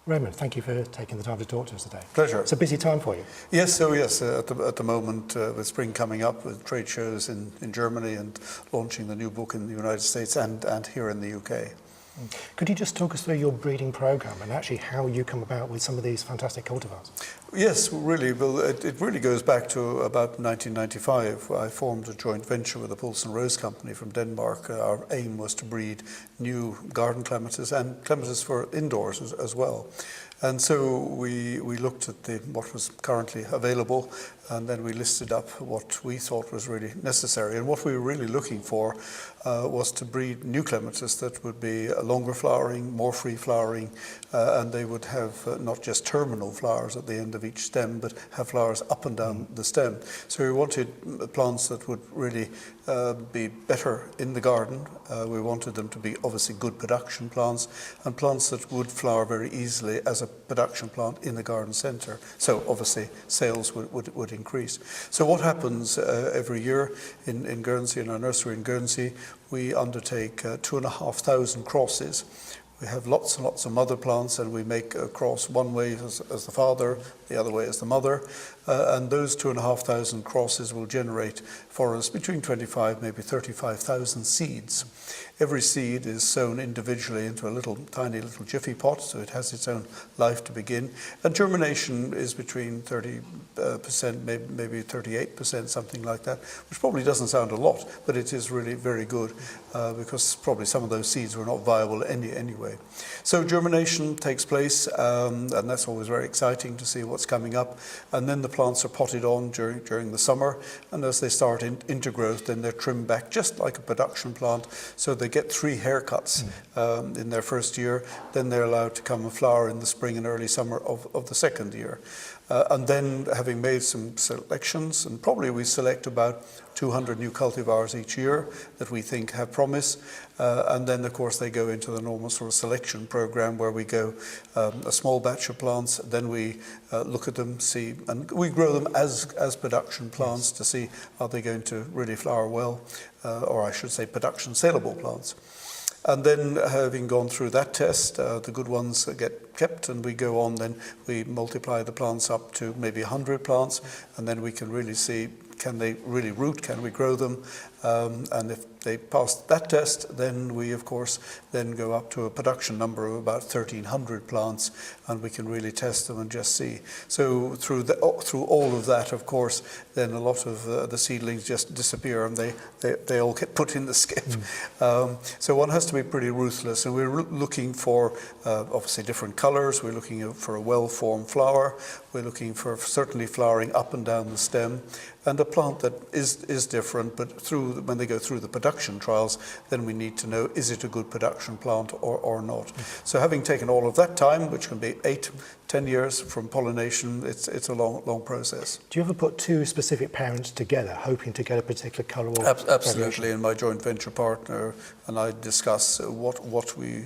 Raymond, thank you for taking the time to talk to us today. Pleasure. It's a busy time for you. Yes, at the moment, with spring coming up, with trade shows in Germany and launching the new book in the United States and here in the UK. Could you just talk us through your breeding program and actually how you come about with some of these fantastic cultivars? Yes, really. Well, it really goes back to about 1995. I formed a joint venture with the Poulsen Rose Company from Denmark. Our aim was to breed new garden clematis and clematis for indoors as well. And so we looked at what was currently available, and then we listed up what we thought was really necessary. And what we were really looking for was to breed new clematis that would be longer flowering, more free flowering, and they would have not just terminal flowers at the end of each stem, but have flowers up and down the stem. So we wanted plants that would really be better in the garden. We wanted them to be obviously good production plants, and plants that would flower very easily as a production plant in the garden centre. So obviously sales would increase. So what happens every year in Guernsey, in our nursery in Guernsey, we undertake 2,500 crosses. We have lots and lots of mother plants, and we make a cross one way as the father, the other way as the mother, and those 2,500 crosses will generate for us between 25, maybe 35,000 seeds. Every seed is sown individually into a tiny little jiffy pot, so it has its own life to begin. And germination is between 30%, maybe 38%, something like that, which probably doesn't sound a lot, but it is really very good because probably some of those seeds were not viable anyway. So germination takes place, and that's always very exciting to see what's coming up. And then the plants are potted on during the summer, and as they start into growth, then they're trimmed back just like a production plant. So they get 3 haircuts in their first year, then they're allowed to come and flower in the spring and early summer of the second year. And then, having made some selections, and probably we select about 200 new cultivars each year that we think have promise, and then of course they go into the normal sort of selection program where we go a small batch of plants, then we look at them, see, and we grow them as production plants to see are they going to really flower well, or I should say production saleable plants. And then, having gone through that test, the good ones get kept, and we go on, then we multiply the plants up to maybe 100 plants, and then we can really see, can they really root, can we grow them? And if they pass that test, then we of course then go up to a production number of about 1,300 plants, and we can really test them and just see. So through all of that, of course, then a lot of the seedlings just disappear, and they all get put in the skip. So one has to be pretty ruthless, and we're looking for obviously different colors. We're looking for a well-formed flower. We're looking for certainly flowering up and down the stem, and a plant that is different, but when they go through the production trials, then we need to know, is it a good production plant or not? So having taken all of that time, which can be 8-10 years from pollination, it's a long process. Do you ever put 2 specific parents together, hoping to get a particular colour or Absolutely, and my joint venture partner and I discuss what we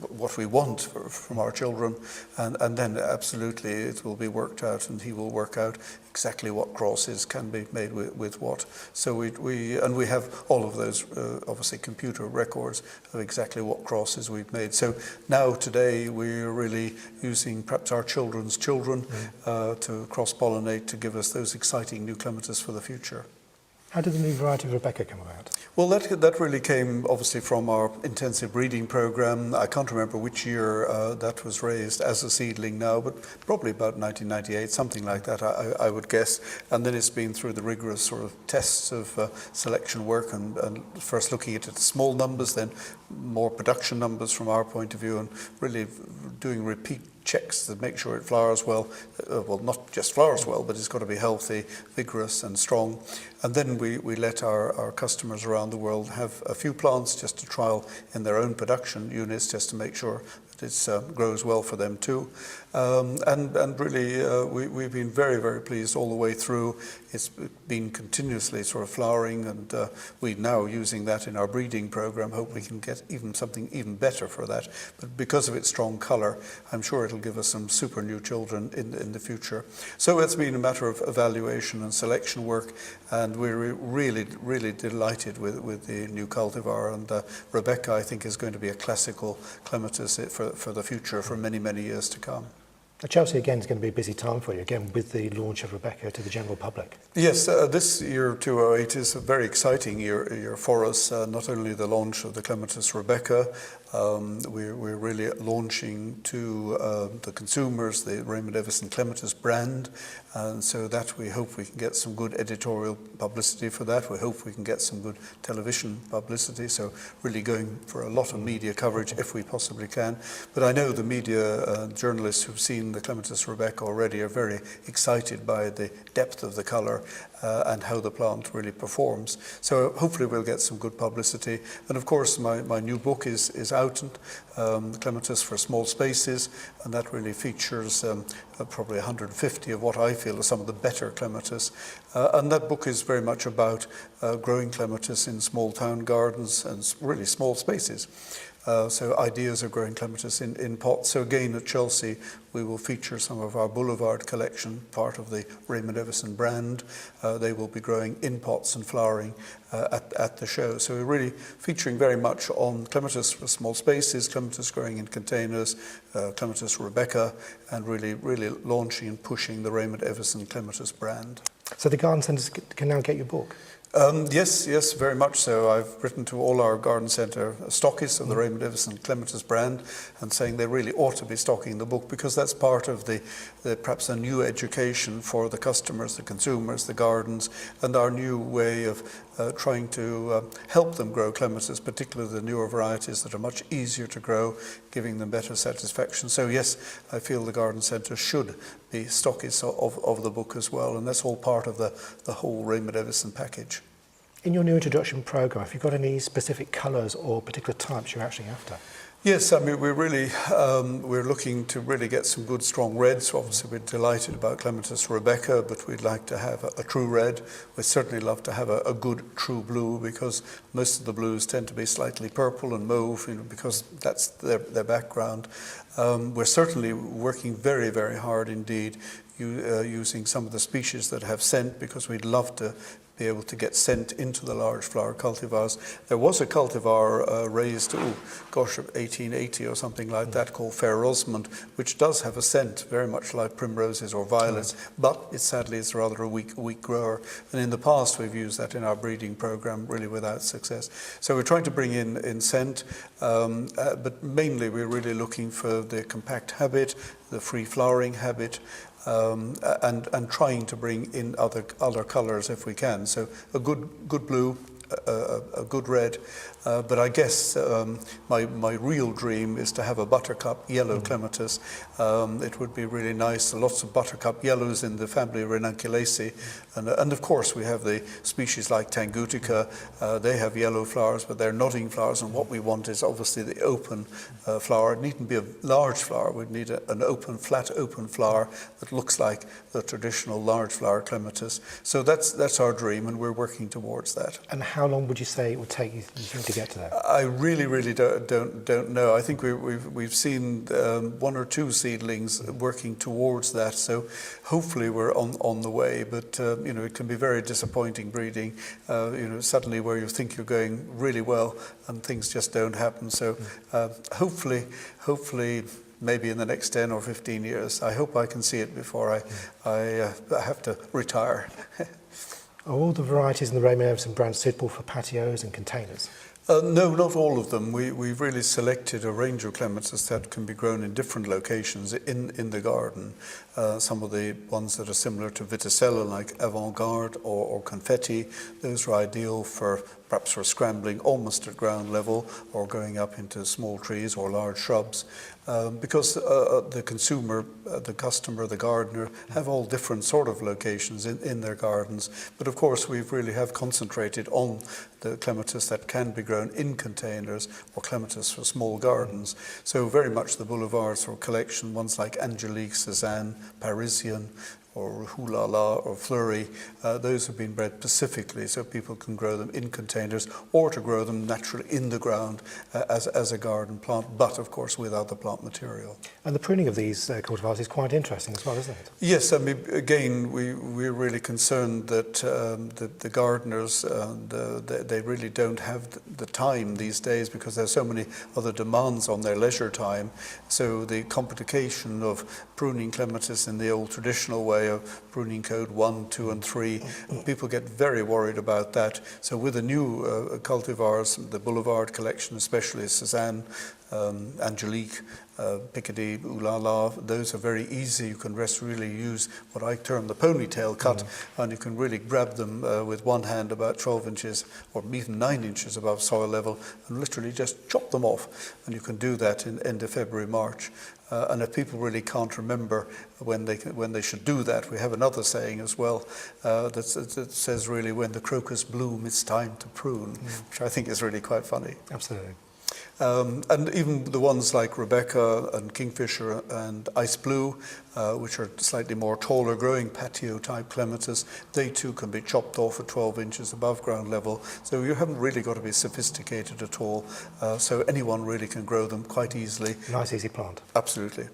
what we want from our children, and then absolutely it will be worked out, and he will work out exactly what crosses can be made with what. So we have all of those obviously computer records of exactly what crosses we've made. So now today we're really using perhaps our children's children to cross-pollinate to give us those exciting new clematis for the future. How did the new variety of Rebecca come about? Well, that really came obviously from our intensive breeding program. I can't remember which year that was raised as a seedling now, but probably about 1998, something like that, I would guess. And then it's been through the rigorous sort of tests of selection work, and first looking at it small numbers, then more production numbers from our point of view, and really doing repeat checks to make sure it flowers well. Well, not just flowers well, but it's got to be healthy, vigorous and strong. And then we let our customers around the world have a few plants just to trial in their own production units, just to make sure that it grows well for them too. And really we've been very, very pleased all the way through it's been continuously sort of flowering, and we're now using that in our breeding program. Hope we can get something even better for that. But because of its strong colour, I'm sure it'll give us some super new children in the future. So it's been a matter of evaluation and selection work, and we're really delighted with the new cultivar. And Rebecca, I think, is going to be a classical clematis for the future for many years to come. Chelsea, again, is going to be a busy time for you, again, with the launch of Rebecca to the general public. Yes, this year 2008 is a very exciting year for us. Not only the launch of the clematis Rebecca, we're really launching to the consumers the Raymond Evison clematis brand, and so that we hope we can get some good editorial publicity for that. We hope we can get some good television publicity, so really going for a lot of media coverage if we possibly can. But I know the media journalists who've seen the clematis Rebecca already are very excited by the depth of the colour and how the plant really performs. So hopefully we'll get some good publicity. And of course my new book is out, Clematis for Small Spaces, and that really features probably 150 of what I feel are some of the better clematis. And that book is very much about growing clematis in small town gardens and really small spaces. So ideas of growing clematis in pots. So again at Chelsea we will feature some of our Boulevard collection, part of the Raymond Evison brand. They will be growing in pots and flowering at the show. So we're really featuring very much on clematis for small spaces, clematis growing in containers, clematis Rebecca, and really launching and pushing the Raymond Evison clematis brand. So the garden centres can now get your book? Yes, very much so. I've written to all our garden centre stockists of the Raymond Evison clematis brand and saying they really ought to be stocking the book, because that's part of the perhaps a new education for the customers, the consumers, the gardens, and our new way of trying to help them grow clematis, particularly the newer varieties that are much easier to grow, giving them better satisfaction. So yes, I feel the garden centre should be stockists of the book as well, and that's all part of the whole Raymond Evison package. In your new introduction programme, have you got any specific colours or particular types you're actually after? Yes, I mean, we're looking to really get some good strong reds. Obviously we're delighted about clematis Rebecca, but we'd like to have a true red. We'd certainly love to have a good true blue, because most of the blues tend to be slightly purple and mauve, because that's their background. We're certainly working very hard indeed using some of the species that have scent, because we'd love to be able to get scent into the large flower cultivars. There was a cultivar raised, 1880 or something like that, called Fair Rosamond, which does have a scent very much like primroses or violets, but sadly it's rather a weak grower. And in the past we've used that in our breeding program, really without success. So we're trying to bring in scent, but mainly we're really looking for the compact habit, the free flowering habit, and trying to bring in other colours if we can. So a good blue, a good red, but I guess my real dream is to have a buttercup yellow clematis. It would be really nice. Lots of buttercup yellows in the family Ranunculaceae, and of course we have the species like Tangutica. They have yellow flowers, but they're nodding flowers, and what we want is obviously the open flower. It needn't be a large flower. We'd need an open, flat open flower that looks like the traditional large flower clematis. So that's our dream, and we're working towards that. And how long would you say it would take you think to get to that? I really don't know. I think we've seen one or two seedlings working towards that, so hopefully we're on the way. But it can be very disappointing breeding. Suddenly where you think you're going really well and things just don't happen. So hopefully maybe in the next 10 or 15 years. I hope I can see it before I have to retire. Are all the varieties in the Raymond Evison brand suitable for patios and containers? No, not all of them. We've really selected a range of clematis that can be grown in different locations in the garden. Some of the ones that are similar to Viticella, like Avant-Garde or Confetti, those are ideal perhaps for scrambling almost at ground level or going up into small trees or large shrubs. Because the consumer, the customer, the gardener have all different sort of locations in their gardens. But of course we really have concentrated on the clematis that can be grown in containers or clematis for small gardens. So very much the boulevards for collection, ones like Angelique, Cézanne, Parisian, or Hula La or Flurry, those have been bred specifically so people can grow them in containers or to grow them naturally in the ground as a garden plant, but of course without the plant material. And the pruning of these cultivars is quite interesting as well, isn't it? Yes, I mean, again, we're really concerned that the gardeners, they really don't have the time these days because there's so many other demands on their leisure time. So the complication of pruning clematis in the old traditional way of pruning code 1, 2 and 3, people get very worried about that. So with the new cultivars, the Boulevard collection, especially Cézanne, Angelique, Picardy, Ooh La La, those are very easy. You can really use what I term the ponytail cut, and you can really grab them with one hand about 12 inches or even 9 inches above soil level and literally just chop them off. And you can do that in end of February, March. And if people really can't remember when they should do that, we have another saying as well that says really, when the crocus bloom, it's time to prune, which I think is really quite funny. Absolutely. And even the ones like Rebecca and Kingfisher and Ice Blue, which are slightly more taller growing patio type clematis, they too can be chopped off at 12 inches above ground level. So you haven't really got to be sophisticated at all. So anyone really can grow them quite easily. Nice, easy plant. Absolutely.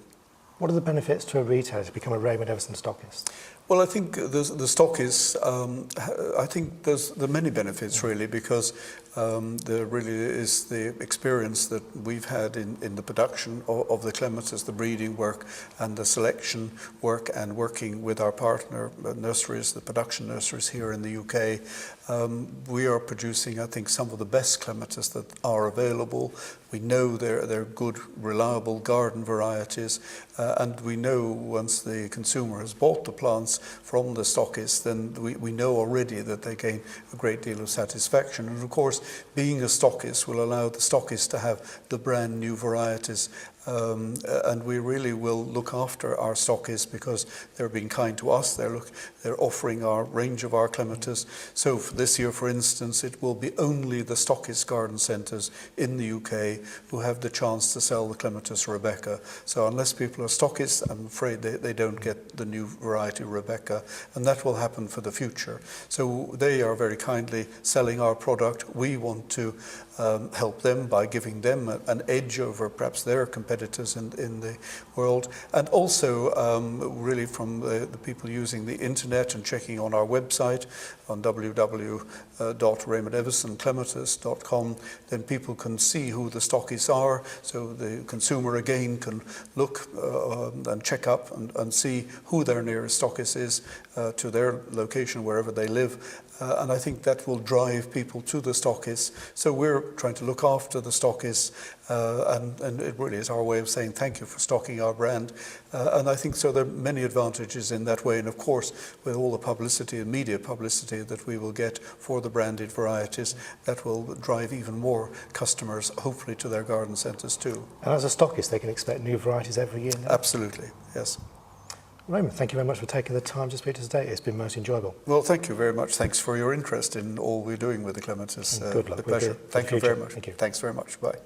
What are the benefits to a retailer to become a Raymond Evison stockist? Well, I think the stock is, I think there are many benefits really, because there really is the experience that we've had in the production of the clematis, the breeding work and the selection work, and working with our partner nurseries, the production nurseries here in the UK. We are producing, I think, some of the best clematis that are available. We know they're good, reliable garden varieties, and we know once the consumer has bought the plants from the stockist, then we know already that they gain a great deal of satisfaction. And of course, being a stockist will allow the stockist to have the brand new varieties. And we really will look after our stockists because they're being kind to us. They're offering our range of our clematis. So for this year, for instance, it will be only the stockist garden centres in the UK who have the chance to sell the clematis Rebecca. So unless people are stockists, I'm afraid they don't get the new variety Rebecca, and that will happen for the future. So they are very kindly selling our product. We want to help them by giving them an edge over perhaps their competitors in the world, and also really from the people using the internet and checking on our website on www.RaymondEvisonClematis.com, then people can see who the stockists are, so the consumer again can look and check up and see who their nearest stockist is to their location wherever they live. And I think that will drive people to the stockists. So we're trying to look after the stockists, and it really is our way of saying thank you for stocking our brand. And I think so there are many advantages in that way. And of course, with all the publicity and media publicity that we will get for the branded varieties, that will drive even more customers, hopefully, to their garden centres too. And as a stockist, they can expect new varieties every year now? Absolutely, yes. Raymond, thank you very much for taking the time to speak to us today. It's been most enjoyable. Well, thank you very much. Thanks for your interest in all we're doing with the clematis. Good luck. A pleasure. Thank you very much. Thank you. Thanks very much. Bye.